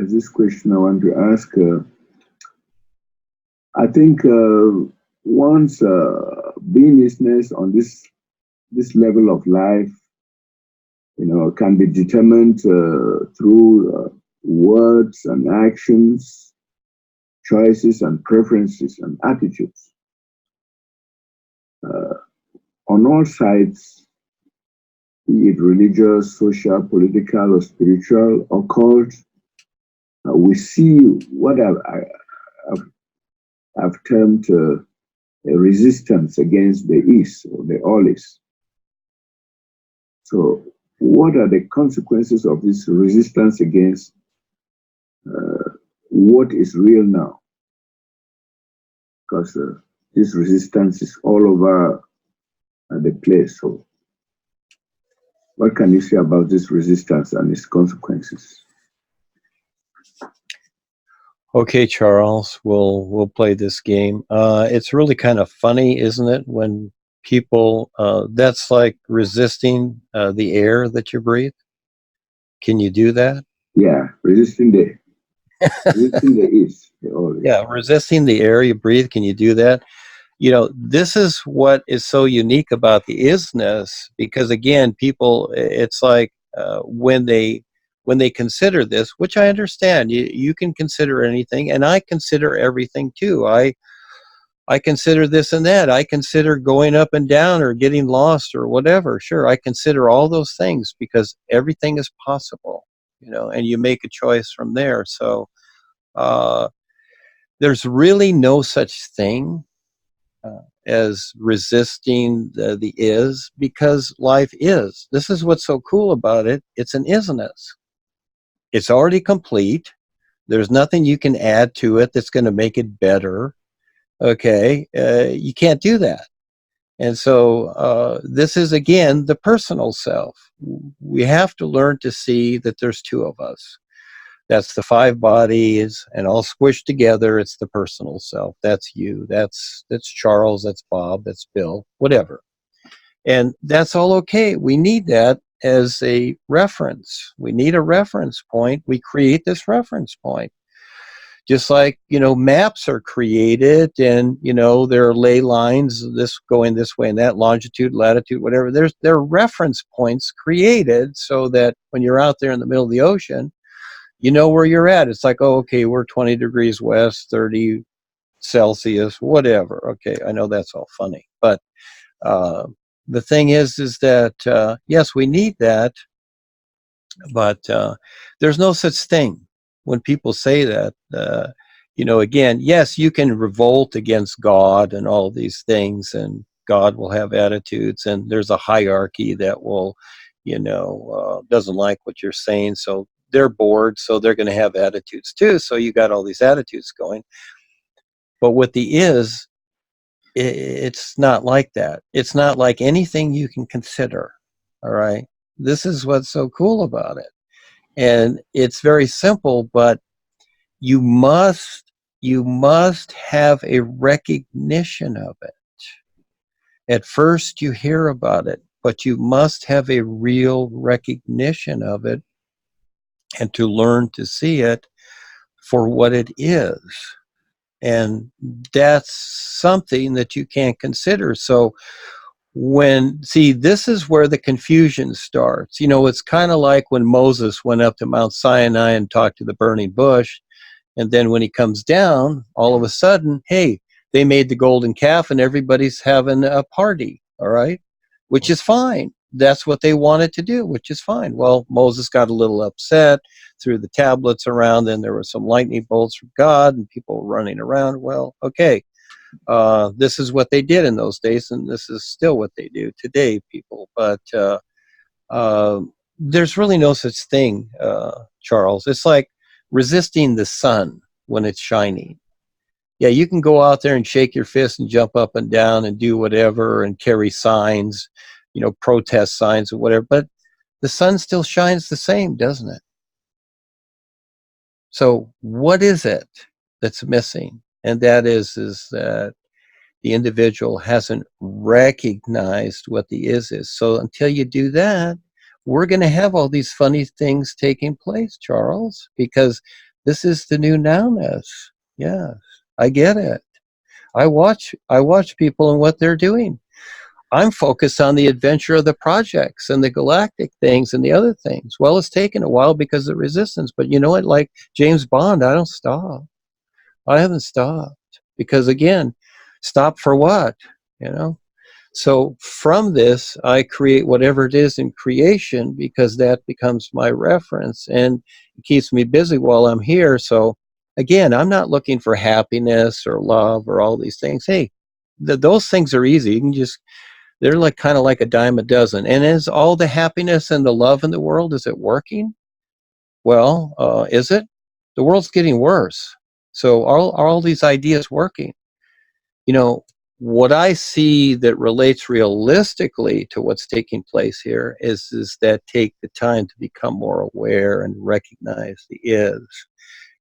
there's this question I want to ask. I think once beingness on this level of life, can be determined through words and actions, choices and preferences and attitudes. On all sides, be it religious, social, political, or spiritual, occult, we see what I've termed a resistance against the is or the all is. So, what are the consequences of this resistance against what is real now? Because this resistance is all over the place. So, what can you say about this resistance and its consequences? Okay, Charles, we'll play this game. It's really kind of funny, isn't it, when people, that's like resisting the air that you breathe. Can you do that? Yeah, resisting the is. Yeah, resisting the air you breathe. Can you do that? This is what is so unique about the isness, because again, people, it's like when they consider this, which I understand, you can consider anything, and I consider everything too. I consider this and that. I consider going up and down or getting lost or whatever. Sure, I consider all those things because everything is possible, and you make a choice from there. So there's really no such thing as resisting the is, because life is. This is what's so cool about it. It's an isness. It's already complete. There's nothing you can add to it that's going to make it better. Okay, you can't do that. And so this is, again, the personal self. We have to learn to see that there's two of us. That's the five bodies, and all squished together, it's the personal self. That's you. That's Charles. That's Bob. That's Bill. Whatever. And that's all okay. We need that as a reference. We need a reference point. We create this reference point. Just like, maps are created, and, there are ley lines, this going this way and that, longitude, latitude, whatever. There are reference points created so that when you're out there in the middle of the ocean, you know where you're at. It's like, oh, okay, we're 20 degrees west, 30 Celsius, whatever. Okay, I know that's all funny. But the thing is that, yes, we need that, but there's no such thing. When people say that, again, yes, you can revolt against God and all these things, and God will have attitudes, and there's a hierarchy that will, doesn't like what you're saying, so they're bored, so they're going to have attitudes too. So you got all these attitudes going. But what the is, it's not like that. It's not like anything you can consider. All right. This is what's so cool about it. And it's very simple, but you must have a recognition of it. At first you hear about it, but you must have a real recognition of it, and to learn to see it for what it is. And that's something that you can't consider. So this is where the confusion starts. It's kind of like when Moses went up to Mount Sinai and talked to the burning bush. And then when he comes down, all of a sudden, hey, they made the golden calf and everybody's having a party, all right? Which is fine. That's what they wanted to do, which is fine. Well, Moses got a little upset, threw the tablets around, and there were some lightning bolts from God, and people were running around. Well, okay, this is what they did in those days, and this is still what they do today, people. But there's really no such thing, Charles. It's like resisting the sun when it's shining. Yeah, you can go out there and shake your fist and jump up and down and do whatever and carry signs, protest signs or whatever, but the sun still shines the same, doesn't it? So what is it that's missing? And that is that the individual hasn't recognized what the is. So until you do that, we're going to have all these funny things taking place, Charles, because This is the new nowness. Yes, I get it. I watch people and what they're doing. I'm focused on the adventure of the projects and the galactic things and the other things. Well, it's taken a while because of resistance, but you know what? Like James Bond, I don't stop. I haven't stopped because again, stop for what? You know? So from this, I create whatever it is in creation because that becomes my reference and it keeps me busy while I'm here. So again, I'm not looking for happiness or love or all these things. Hey, those things are easy. You can just, they're like kind of like a dime a dozen. And is all the happiness and the love in the world, is it working? Well, is it? The world's getting worse. So are all these ideas working? You know, what I see that relates realistically to what's taking place here is that take the time to become more aware and recognize the is.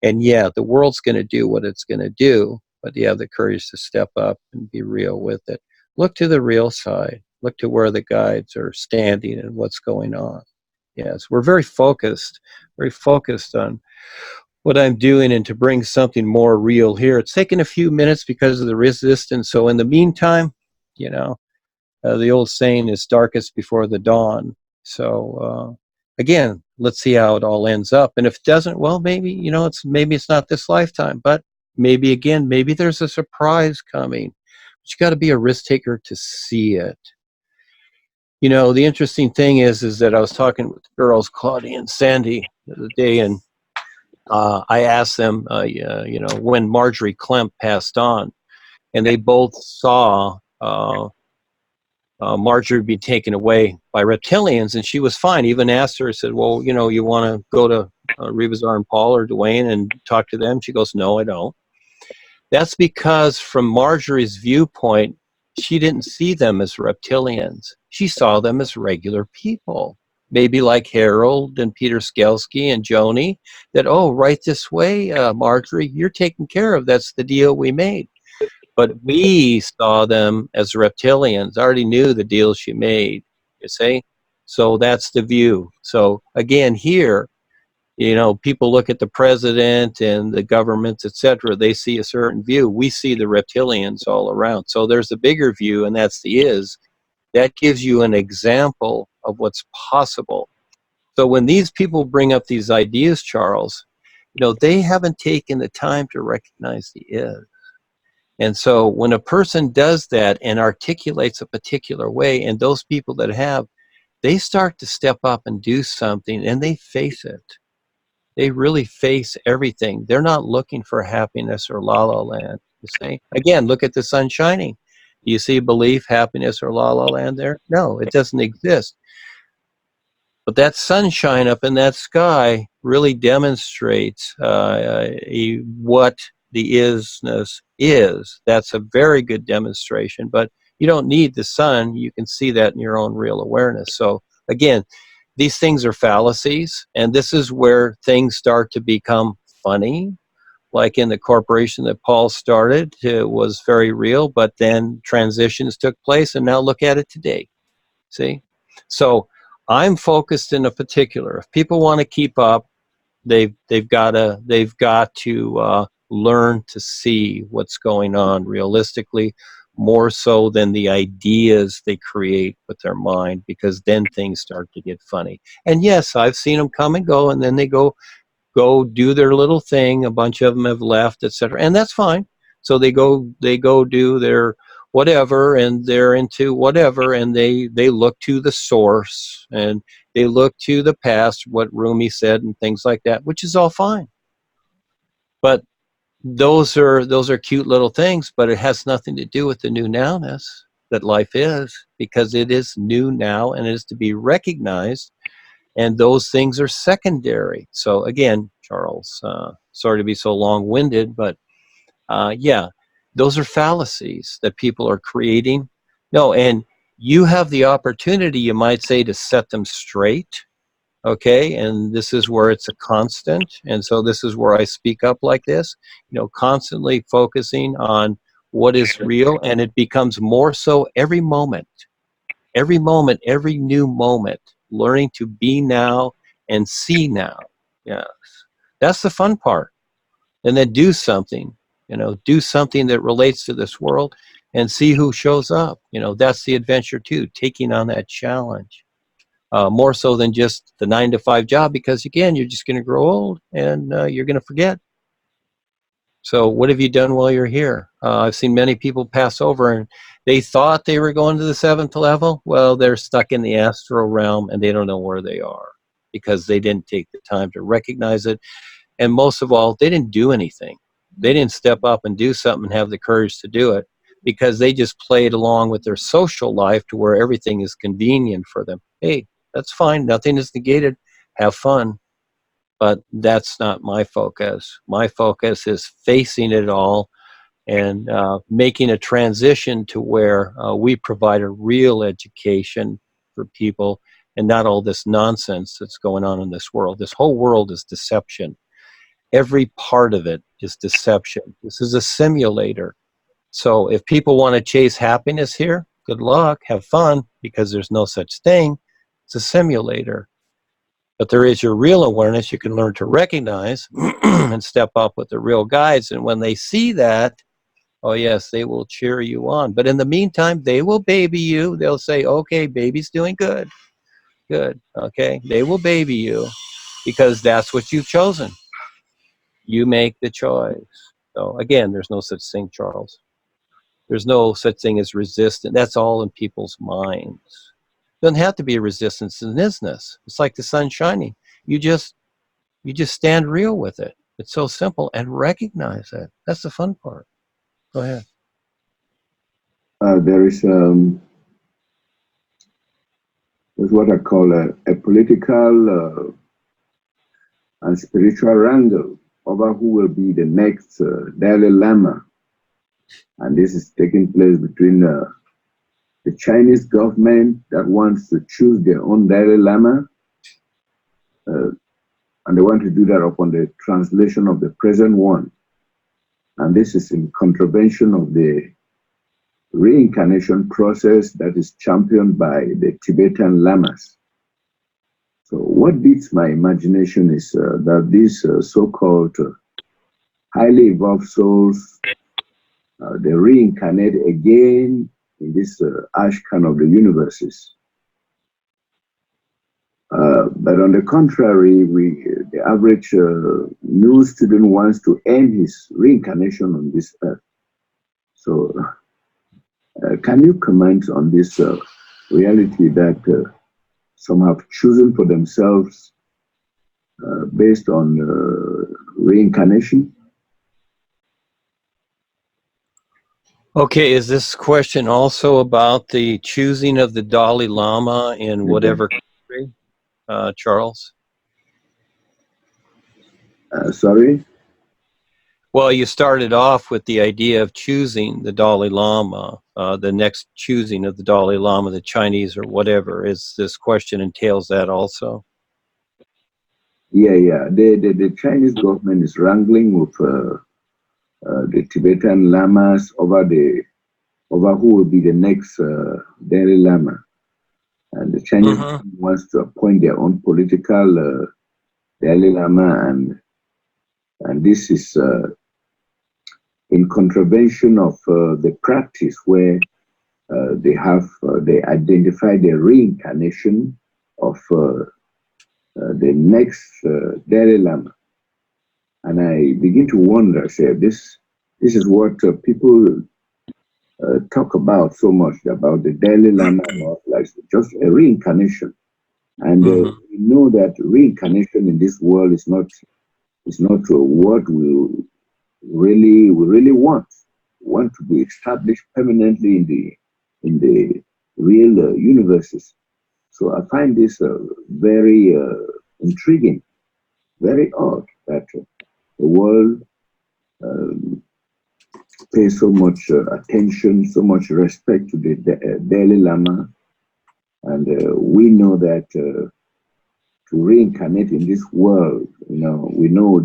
And yeah, the world's going to do what it's going to do, but you have the courage to step up and be real with it. Look to the real side. Look to where the guides are standing and what's going on. Yes, we're very focused on what I'm doing and to bring something more real here. It's taken a few minutes because of the resistance. So in the meantime, you know, the old saying is darkest before the dawn. So again, let's see how it all ends up. And if it doesn't, well, maybe, you know, maybe it's not this lifetime, but maybe again, maybe there's a surprise coming. But you got to be a risk taker to see it. You know, the interesting thing is that I was talking with the girls, Claudia and Sandy, the other day, and I asked them, you know, when Marjorie Klemp passed on, and they both saw Marjorie be taken away by reptilians, and she was fine. Even asked her, said, well, you know, you want to go to Rebazar and Paul or Duane and talk to them? She goes, no, I don't. That's because from Marjorie's viewpoint, she didn't see them as reptilians. She saw them as regular people. Maybe like Harold and Peter Skelsky and Joni, that, oh, right this way, Marjorie, you're taken care of. That's the deal we made. But we saw them as reptilians, already knew the deal she made, you see? So that's the view. So again, here, you know, people look at the president and the governments, etc. They see a certain view. We see the reptilians all around. So there's a bigger view, and that's the is. That gives you an example of what's possible. So when these people bring up these ideas, Charles, you know, they haven't taken the time to recognize the is. And so when a person does that and articulates a particular way, and those people that have, they start to step up and do something, and they face it. They really face everything. They're not looking for happiness or la la land. You see? Again, look at the sun shining. Do you see belief, happiness, or la la land there? No, it doesn't exist. But that sunshine up in that sky really demonstrates what the isness is. That's a very good demonstration, but you don't need the sun. You can see that in your own real awareness. So again, these things are fallacies, and this is where things start to become funny. Like in the corporation that Paul started, it was very real, but then transitions took place, and now look at it today. See? So I'm focused in a particular. If people want to keep up, they've got to learn to see what's going on realistically, more so than the ideas they create with their mind, because then things start to get funny. And yes, I've seen them come and go, and then they go do their little thing. A bunch of them have left, etc., and that's fine. So they go do their whatever, and they're into whatever, and they look to the source, and they look to the past, what Rumi said and things like that, which is all fine. But those are cute little things, but it has nothing to do with the new nowness that life is, because it is new now and it is to be recognized, and those things are secondary. So again, Charles, sorry to be so long-winded, but yeah, those are fallacies that people are creating. No, and you have the opportunity, you might say, to set them straight. Okay, and this is where it's a constant, and so this is where I speak up like this, you know, constantly focusing on what is real, and it becomes more so every moment, every new moment, learning to be now and see now. Yeah, that's the fun part. and then do something, do something that relates to this world and see who shows up. That's the adventure too, taking on that challenge. More so than just the 9 to 5 job, because again, you're just going to grow old and you're going to forget. So what have you done while you're here? I've seen many people pass over and they thought they were going to the 7th level. Well, they're stuck in the astral realm and they don't know where they are because they didn't take the time to recognize it. And most of all, they didn't do anything. They didn't step up and do something and have the courage to do it, because they just played along with their social life to where everything is convenient for them. Hey, that's fine. Nothing is negated. Have fun. But that's not my focus. My focus is facing it all and making a transition to where we provide a real education for people and not all this nonsense that's going on in this world. This whole world is deception. Every part of it is deception. This is a simulator. So if people want to chase happiness here, good luck, have fun, because there's no such thing. It's a simulator. But there is your real awareness you can learn to recognize and step up with the real guides. And when they see that, oh yes, they will cheer you on. But in the meantime, they will baby you. They'll say, okay, baby's doing good. Good. Okay. They will baby you because that's what you've chosen. You make the choice. So again, there's no such thing, Charles. There's no such thing as resistance. That's all in people's minds. Doesn't have to be a resistance in business. It's like the sun shining. You just stand real with it. It's so simple, and recognize it. That's the fun part. Go ahead. There's what I call a political and spiritual wrangle over who will be the next Dalai Lama. And this is taking place between the Chinese government that wants to choose their own Dalai Lama, and they want to do that upon the translation of the present one. And this is in contravention of the reincarnation process that is championed by the Tibetan Lamas. So what beats my imagination is that these so-called highly evolved souls, they reincarnate again in this ashcan of the universes. But on the contrary, the average new student wants to end his reincarnation on this earth. So can you comment on this reality that some have chosen for themselves based on reincarnation? Okay, is this question also about the choosing of the Dalai Lama in whatever country, Charles? Sorry? Well, you started off with the idea of choosing the Dalai Lama, the next choosing of the Dalai Lama, the Chinese or whatever. Is this question entails that also? Yeah. The Chinese government is wrangling with the Tibetan Lamas over who will be the next Dalai Lama. And the Chinese wants to appoint their own political Dalai Lama, and this is in contravention of the practice where they identify the reincarnation of the next Dalai Lama. And I begin to wonder, say, this is what people talk about so much, about the Dalai Lama, like just a reincarnation. And we know that reincarnation in this world is not what we really want. We want to be established permanently in the real universes. So I find this very intriguing, very odd that the world pays so much attention, so much respect to the Dalai Lama, and we know that to reincarnate in this world, we know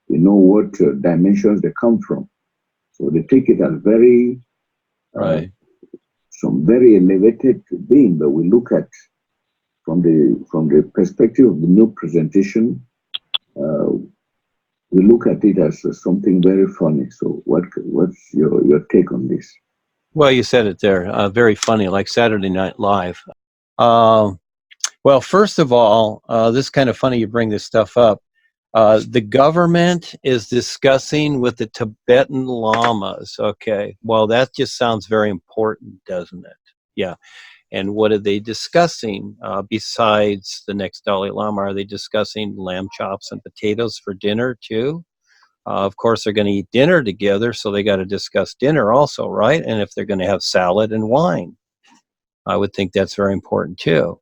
what dimensions they come from. So they take it as very some very elevated being. But we look at from the perspective of the new presentation, we look at it as something very funny. So what's your take on this? Well, you said it there. Very funny, like Saturday Night Live. Um, well, first of all, this is kind of funny you bring this stuff up. The government is discussing with the Tibetan lamas. Okay, well, that just sounds very important, doesn't it? Yeah. And what are they discussing besides the next Dalai Lama? Are they discussing lamb chops and potatoes for dinner too? Of course, they're going to eat dinner together, so they got to discuss dinner also, right? And if they're going to have salad and wine, I would think that's very important too.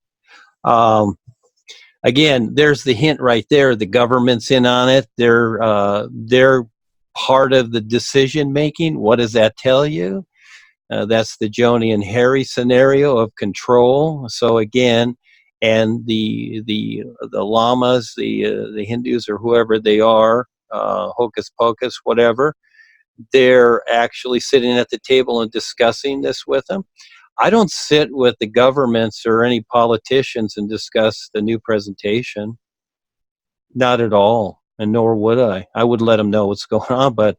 Um, Again, there's the hint right there. The government's in on it. They're part of the decision making. What does that tell you? That's the Joni and Harry scenario of control. So again, and the lamas, the Hindus or whoever they are, hocus pocus, whatever, they're actually sitting at the table and discussing this with them. I don't sit with the governments or any politicians and discuss the new presentation. Not at all, and nor would I. I would let them know what's going on, but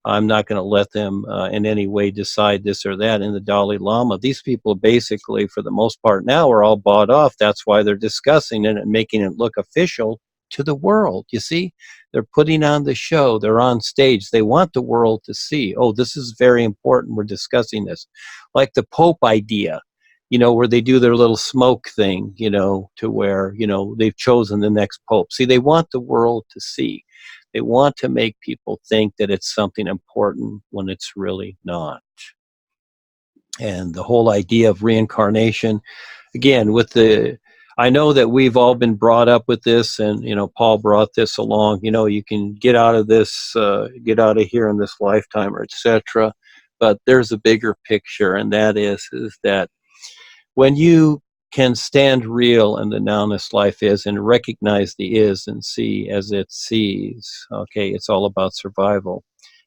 I'm not going to let them in any way decide this or that. In the Dalai Lama, these people basically, for the most part now, are all bought off. That's why they're discussing it and making it look official to the world. You see, they're putting on the show. They're on stage. They want the world to see, oh, this is very important. We're discussing this. Like the Pope idea, where they do their little smoke thing, to where, they've chosen the next Pope. See, they want the world to see. They want to make people think that it's something important when it's really not. And the whole idea of reincarnation, again, I know that we've all been brought up with this, and, Paul brought this along, you can get out of this, get out of here in this lifetime, or etc. But there's a bigger picture, and that is that when you can stand real in the nowness life is and recognize the is and see as it sees, okay, it's all about survival.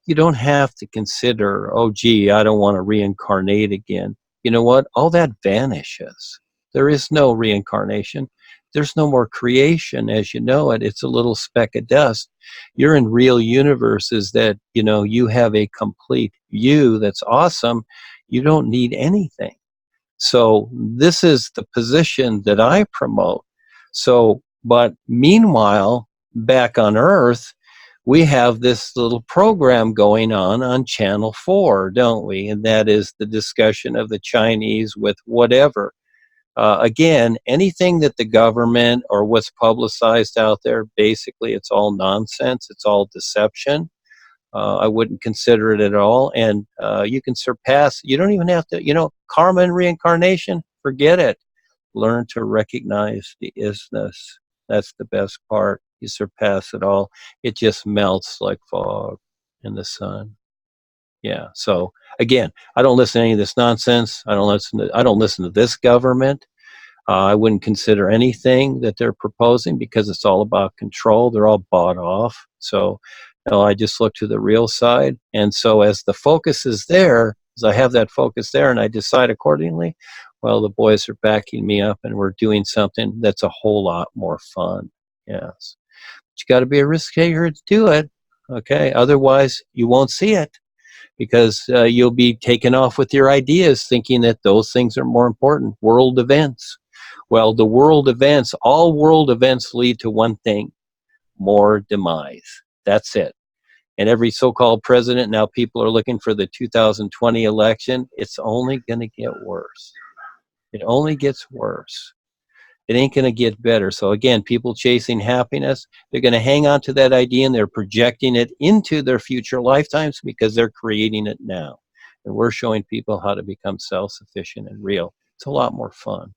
You don't have to consider, oh, gee, I don't want to reincarnate again. You know what? All that vanishes. There is no reincarnation. There's no more creation as you know it. It's a little speck of dust. You're in real universes that, you have a complete you that's awesome. You don't need anything. So this is the position that I promote. So, but meanwhile, back on Earth, we have this little program going on Channel 4, don't we? And that is the discussion of the Chinese with whatever. Again, anything that the government or what's publicized out there, basically it's all nonsense. It's all deception. I wouldn't consider it at all. And you can surpass, you don't even have to, karma and reincarnation, forget it. Learn to recognize the isness. That's the best part. You surpass it all. It just melts like fog in the sun. Yeah. So again, I don't listen to any of this nonsense. I don't listen to this government. I wouldn't consider anything that they're proposing because it's all about control. They're all bought off. So I just look to the real side. And so as the focus is there, as I have that focus there and I decide accordingly, well, the boys are backing me up and we're doing something that's a whole lot more fun. Yes. But you got to be a risk taker to do it. Okay. Otherwise, you won't see it because you'll be taken off with your ideas thinking that those things are more important. World events. Well, all world events lead to one thing, more demise. That's it. And every so-called president, now people are looking for the 2020 election. It's only going to get worse. It only gets worse. It ain't going to get better. So again, people chasing happiness, they're going to hang on to that idea and they're projecting it into their future lifetimes because they're creating it now. And we're showing people how to become self-sufficient and real. It's a lot more fun.